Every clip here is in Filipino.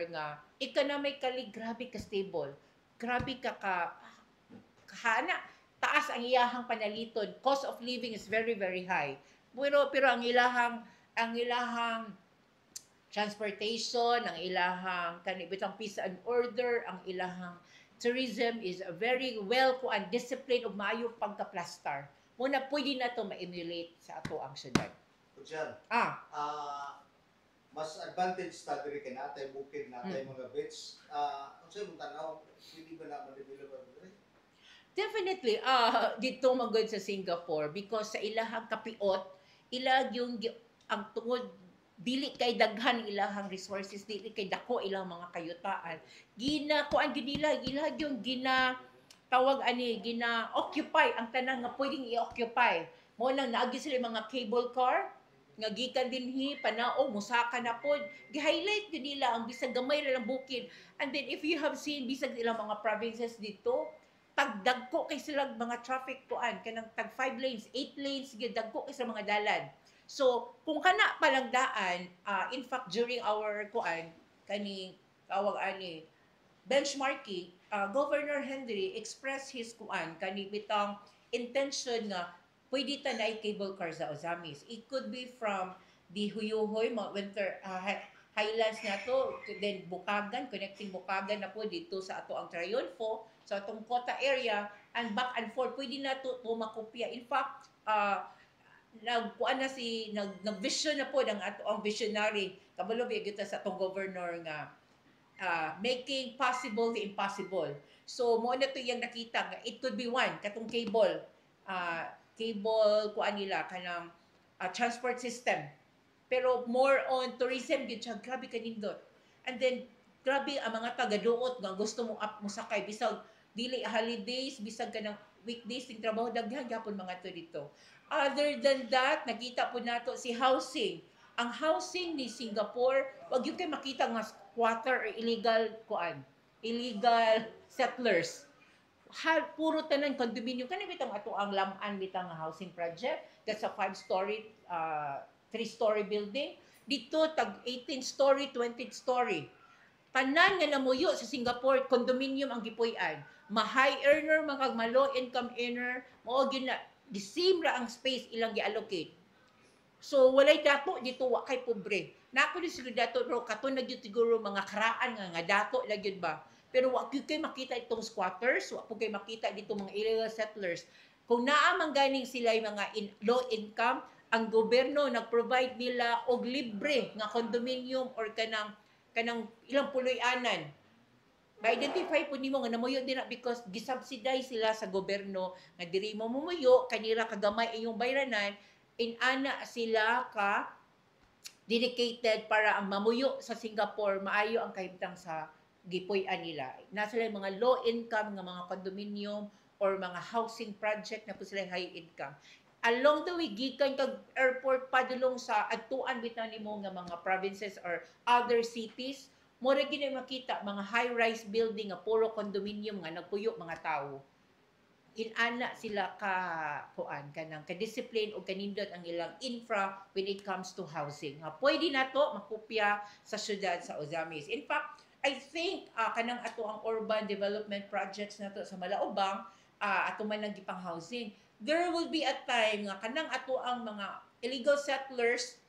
nga economically grabe ka stable. Grabe ka kahana taas ang iyahang panaliton. Cost of living is very very high. Pero ang ilahang transportation, ang ilahang kanibitang peace and order, ang ilahang tourism is a very well and disciplined ug maayo pagka-plastar. Muna pwede na to ma-emulate sa ato ang syudad. Kutsyan, Ah, mas advantage ta diri kay natay bukid natay mga beach. Unsay mong tanaw, pwede ba na ma-develop diri? definitely dito magod sa Singapore because sa ilahang kapiot, ilag yung ang tungod dili kay daghan ilahang resources, dili kay dako ilang mga kayutaan. Kuan ginila ilag yung tawag ani gina occupy ang tanan nga pwedeng i-occupy. Mo nang naagi sila mga cable car nga gikan dinhi panao musaka na pod gi-highlight gyud nila ang bisag gamay ra lang bukid. And then if you have seen bisag ilang mga provinces dito, tagdagko kay sila mga traffic kuan kanang tag 5 lanes, 8 lanes gyud dagko kay sa mga dalan. So kung kana palang daan, in fact during our kuan kani tawag ani benchmarking, Governor Henry expressed his kuan kani bitang intention nga pwede ta na cable car sa Ozamis. It could be from the Huyuhoy, mga winter highlands na to, then Bukagan, connecting Bukagan na po dito sa ato ang Triunfo, sa atong Kota area, and back and forth. Pwede na to makopya. In fact, nag-vision na po ng ato ang visionary. Kabalo biya kita sa atong governor nga making possible the impossible. So, mo na to yung nakita nga it could be one, katong cable kuan nila kanang transport system, pero more on tourism gid siya. Grabe kanindot. And then grabe ang mga taga-duot nga gusto mo sakay bisag dili holidays, bisag kanang weekdays ting trabaho, daghan gyapon mga to dito. Other than that, nakita po nato si housing. Ang housing ni Singapore, wag yung kay makita nga squatter or illegal settlers. Puro tanan condominium kani bitang ato ang Laman bitang housing project, that's a 5-story 3-story building. Dito tag 18-story 20-story, tanan nga namuyo sa Singapore condominium ang gipuy-an. Ma-high earner, mga low income earner, mao gina the same ra ang space ilang gi-allocate. So walay dato dito wa kay pobre. Nako ni sila dato ro katon na gyud siguro mga karaan nga dato la gyud ba. Pero wa gyud kay makita itong squatters, wa po kay makita dito mga illegal settlers. Kung naa man ganing sila mga low income, ang gobyerno nag-provide nila og libre nga condominium or kanang ilang puloy-anan. Ma-identify po nimo nga namuyo din because gisubsidize sila sa gobyerno nga diri mo mumuyo kanira kagamay iyong bayranan, inana sila ka dedicated para ang mamuyo sa Singapore maayo ang kahimtang sa gipuy-an nila. Nasa sila mga low income nga mga condominium or mga housing project na po sila high income. Along the way, gikan kag airport padulong sa adtuan bitaw nimo nga mga provinces or other cities, mo ra gid makita mga high-rise building nga puro condominium nga nagpuyo mga tawo. Inana sila kanang ka-discipline o kanindot ang ilang infra when it comes to housing. Nga pwede na to makopya sa syudad sa Ozamis. In fact, I think kanang ato ang urban development projects nato sa Malaubang, ato man nang gipang housing, there will be a time nga kanang ato ang mga illegal settlers,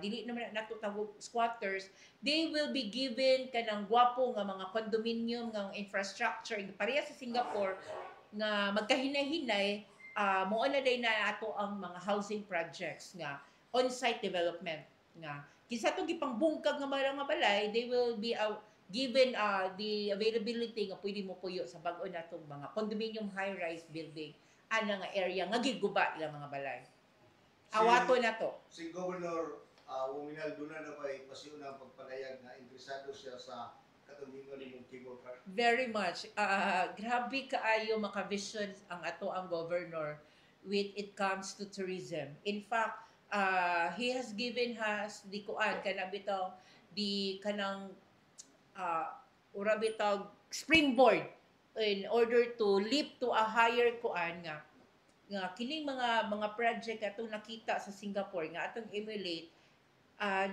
dili naman nato tawag squatters, they will be given kanang gwapo nga mga condominium nga infrastructure pareha sa Singapore nga magkahinay-hinay. Mao na day na ato ang mga housing projects nga on-site development nga kinsa to gipangbungkag nga mga balay, they will be given the availability nga pwede mo puyo sa bag-o natong mga condominium high-rise building ana nga area nga giguba ilang mga balay. Awato na to. Si Governor Wuminal Duna na ba pasiun ang pagpanayag na interesado siya sa katundingon nimong cable car? Very much. Grabe kaayo maka-vision ang ato ang governor with it comes to tourism. In fact, he has given us the kuan kana bitaw di kanang ura bitaw springboard in order to leap to a higher kuan nga kining mga project atong nakita sa Singapore nga atong emulate,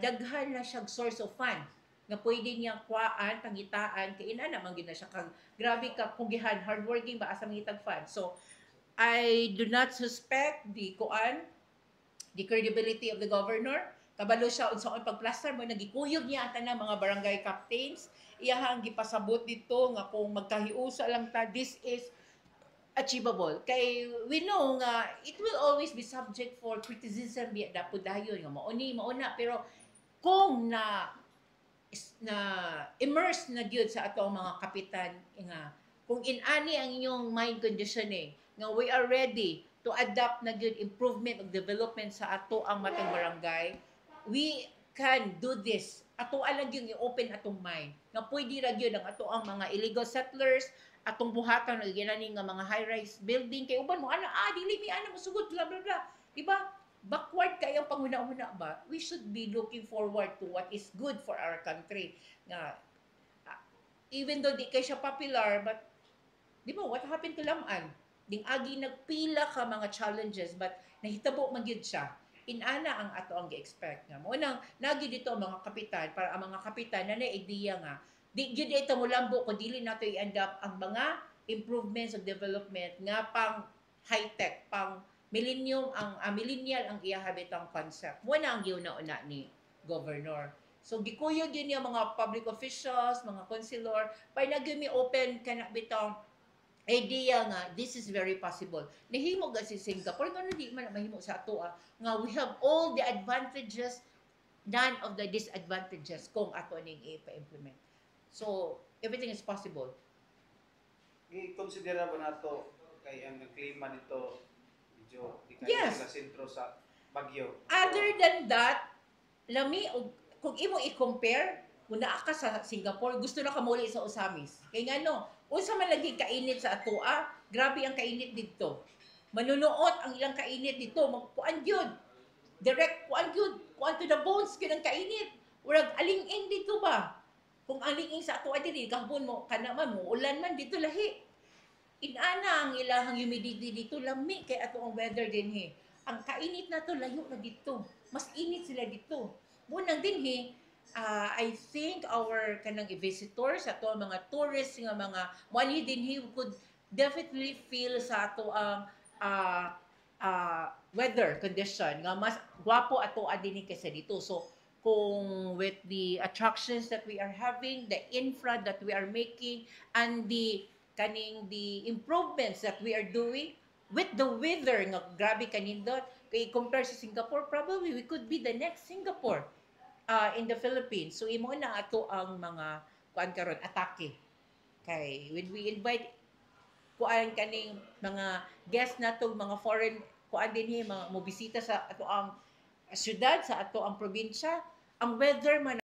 daghan na siyang source of fund. nga pwede niyang kuhaan, pangitaan, kay ina naman gyud na siya kag grabe ka pugihan, hardworking ba asa mangitag fund. So I do not suspect the credibility of the governor. Kabalo siya unsa ang pagplaster mo nagikuyog niya ang tanang mga barangay captains. Iyahang gipasabot dito nga kung magkahiusa lang ta, this is achievable. Kay we know nga it will always be subject for criticism biya dapat dayon nga mauna pero kung na immerse na gyud sa atong mga kapitan nga kung inani ang inyong mind conditioning nga we are ready to adapt na gyud improvement of development sa ato ang matang barangay, we can do this. Ato alang gyud i-open atong mind nga pwede ra gyud ang ato ang mga illegal settlers atong buhatan og ginani nga mga high-rise building kay uban mo dili mi ana mosugod bla bla bla. Di ba? Backward kayo ang panguna-una ba? We should be looking forward to what is good for our country. Nga even though di kay siya popular, but di ba what happened to Lamaan? Ding agi nagpila ka mga challenges but nahitabo man gyud siya. Inana ang ato ang gi-expect nga. Mo nang nagi dito ang mga kapitan para ang mga kapitan na idea nga di gyud ito mo lambo kung dili nato i-end up ang mga improvements of development nga pang high-tech, pang millennial ang iyahabitang concept. Mo na ang giuna-una ni governor. So gikuyog yun yung mga public officials, mga councilor, para nagimi open kana bitang idea nga this is very possible. Nahimo ga si Singapore nga di man mahimo sa ato nga we have all the advantages, none of the disadvantages kung ato ning ipa-implement. So everything is possible. I-considera ba nato kay ang klima nito medyo di kayo Yes. sa sentro sa Bagyo? Other than that, lami og kung imo i-compare, kung naa ka sa Singapore, gusto na ka muli sa Osamis. Kay ngano, unsa man lagi kainit sa atoa, grabe ang kainit dito. Manunuot ang ilang kainit dito, magkuan gyud. Direct kuan gyud, kuan to the bones gyud ang kainit. Urag aling-ing dito ba? Kung aling-ing sa atoa diri, kahapon mo kana man mo ulan man dito lahi. Inana ang ilahang humidity dito, lami kay ato ang weather dinhi. Ang kainit na to layo na dito. Mas init sila dito. Munang dinhi, I think our kanang visitors, ato ang mga tourists nga mga money dinhi could definitely feel sa ato ang weather condition nga mas gwapo ato dinhi kaysa dito. So kung with the attractions that we are having, the infra that we are making, and the improvements that we are doing with the weather nga grabe kanindot kay compare sa Singapore, probably we could be the next Singapore in the Philippines. So imo na ato ang mga kuan karon atake kay when we invite kuan kaning mga guests nato mga foreign kuan dinhi mga mobisita sa ato ang syudad, sa ato ang probinsya, ang weather man